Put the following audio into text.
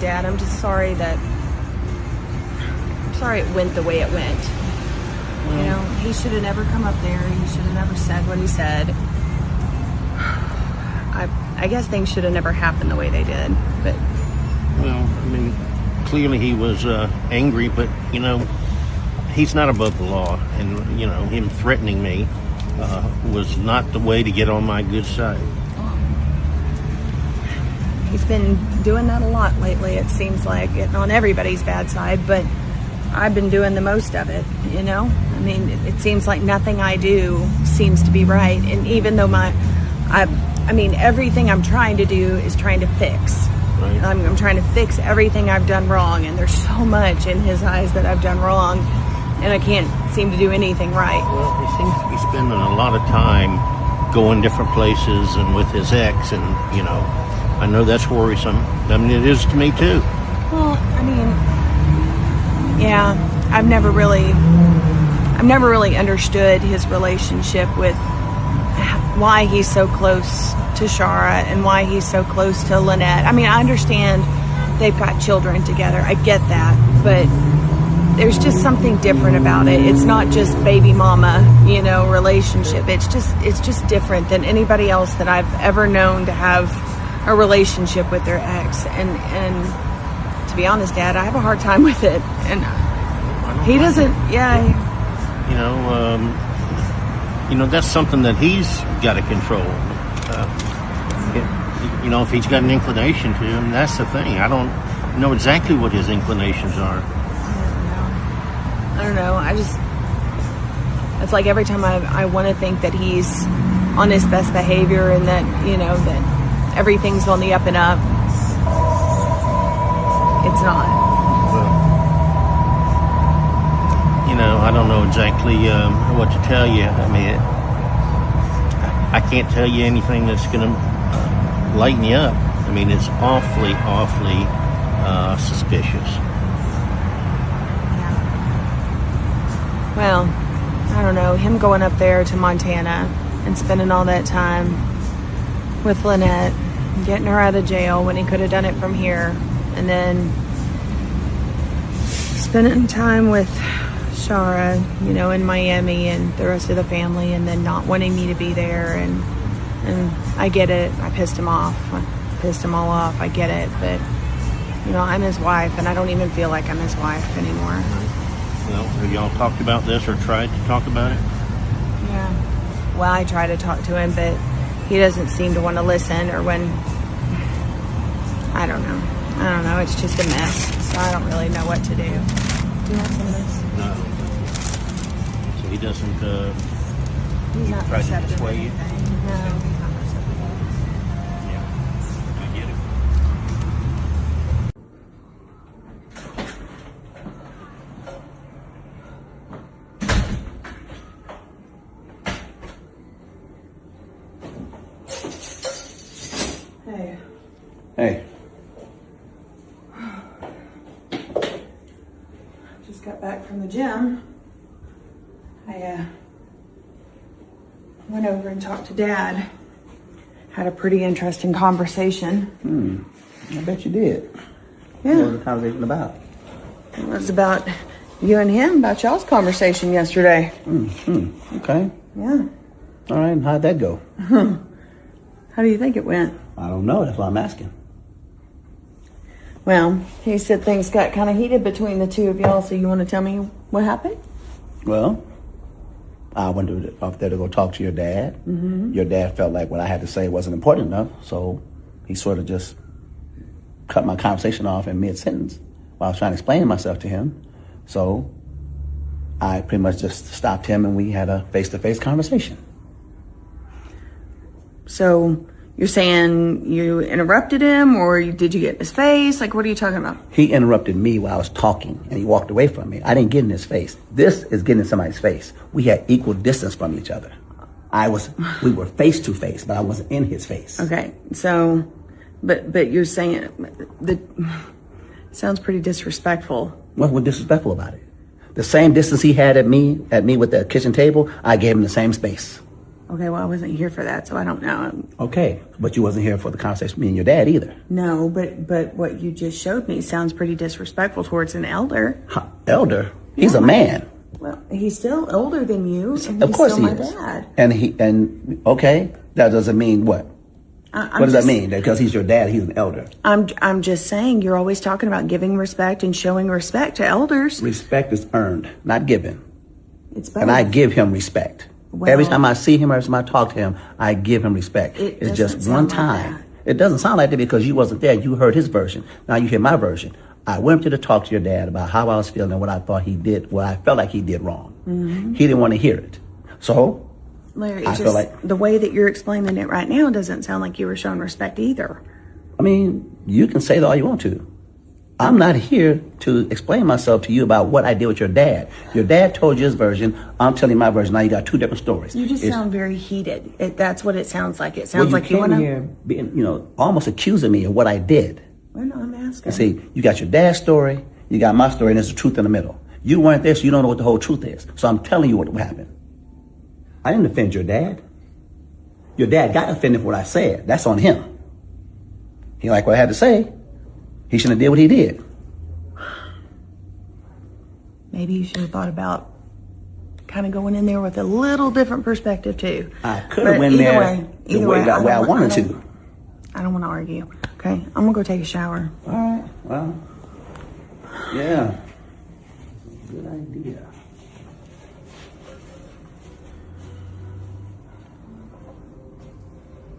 Dad. I'm just sorry that, it went the way it went. You know, he should have never come up there. He should have never said what he said. I guess things should have never happened the way they did, but... Well, I mean, clearly he was angry, but, you know, he's not above the law. And, you know, him threatening me was not the way to get on my good side. He's been doing that a lot lately, it seems like, getting on everybody's bad side, but I've been doing the most of it, you know? I mean, it seems like nothing I do seems to be right. And even though I mean, everything I'm trying to do is trying to fix. Right. I'm trying to fix everything I've done wrong, and there's so much in his eyes that I've done wrong, and I can't seem to do anything right. Well, he seems to be spending a lot of time going different places and with his ex, and, you know, I know that's worrisome. I mean, it is to me, too. Well, I mean, yeah, I've never really understood his relationship with why he's so close to Shara and why he's so close to Lynette. I mean, I understand they've got children together. I get that, but there's just something different about it. It's not just baby mama, you know, relationship. It's just different than anybody else that I've ever known to have a relationship with their ex. And to be honest, Dad, I have a hard time with it. And he doesn't, yeah. You know, that's something that he's got to control. You know, if he's got an inclination to him, that's the thing. I don't know exactly what his inclinations are. I don't know. It's like every time I want to think that he's on his best behavior and that, you know, that everything's on the up and up. It's not. Well, you know, I don't know exactly what to tell you. I mean, I can't tell you anything that's going to lighten you up. I mean, it's awfully suspicious. Yeah. Well, I don't know. Him going up there to Montana and spending all that time with Lynette, getting her out of jail when he could have done it from here, and then spending time with Shara, you know, in Miami and the rest of the family, and then not wanting me to be there. And I get it. I pissed him off. I pissed him all off. I get it. But, you know, I'm his wife, and I don't even feel like I'm his wife anymore. Well, have y'all talked about this or tried to talk about it? Yeah. Well, I try to talk to him, but he doesn't seem to want to listen, or when, I don't know. It's just a mess. So I don't really know what to do. Do you want some of this? No. So he doesn't, he's not try to receptive dissuade you? No, he's not receptive. Yeah. I get it. Hey. Hey. Just got back from the gym. I went over and talked to Dad. Had a pretty interesting conversation. I bet you did. Yeah. What was the conversation about? It was about you and him, about y'all's conversation yesterday. Okay. Yeah. All right, and how'd that go? How do you think it went? I don't know, that's why I'm asking. Well, he said things got kind of heated between the two of y'all, so you want to tell me what happened? Well, I went up there to go talk to your dad. Mm-hmm. Your dad felt like what I had to say wasn't important enough, so he sort of just cut my conversation off in mid-sentence while I was trying to explain myself to him. So I pretty much just stopped him and we had a face-to-face conversation. So you're saying you interrupted him, or did you get in his face? Like, what are you talking about? He interrupted me while I was talking, and he walked away from me. I didn't get in his face. This is getting in somebody's face. We had equal distance from each other. We were face to face, but I wasn't in his face. Okay, so, but you're saying that sounds pretty disrespectful. What was disrespectful about it? The same distance he had at me with the kitchen table, I gave him the same space. Okay, well, I wasn't here for that, so I don't know. Okay, but you wasn't here for the conversation with me and your dad either. No, but what you just showed me sounds pretty disrespectful towards an elder. Huh, elder? He's a man. Well, he's still older than you, and Of he's course still he my is. dad. And okay, that doesn't mean what? What does that mean? Because he's your dad, he's an elder. I'm just saying, you're always talking about giving respect and showing respect to elders. Respect is earned, not given. It's both. And I give him respect. Well, every time I see him, every time I talk to him, I give him respect. It's just one time. Like it doesn't sound like that because you wasn't there. You heard his version. Now you hear my version. I went to talk to your dad about how I was feeling and what I thought he did, what I felt like he did wrong. Mm-hmm. He didn't want to hear it. So, Larry, I feel like the way that you're explaining it right now doesn't sound like you were showing respect either. I mean, you can say that all you want to. I'm not here to explain myself to you about what I did with your dad. Your dad told you his version. I'm telling you my version. Now you got two different stories. You just sound very heated. That's what it sounds like. It sounds like you want here being, almost accusing me of what I did. Well, no, I'm asking. See, you got your dad's story, you got my story, and there's the truth in the middle. You weren't there, so you don't know what the whole truth is. So I'm telling you what happened. I didn't offend your dad. Your dad got offended for what I said. That's on him. He liked what I had to say. He shouldn't have did what he did. Maybe you should have thought about kind of going in there with a little different perspective too. I could have went there the way I wanted to. I don't want to argue. Okay, I'm gonna go take a shower. All right. Well, yeah. Good idea.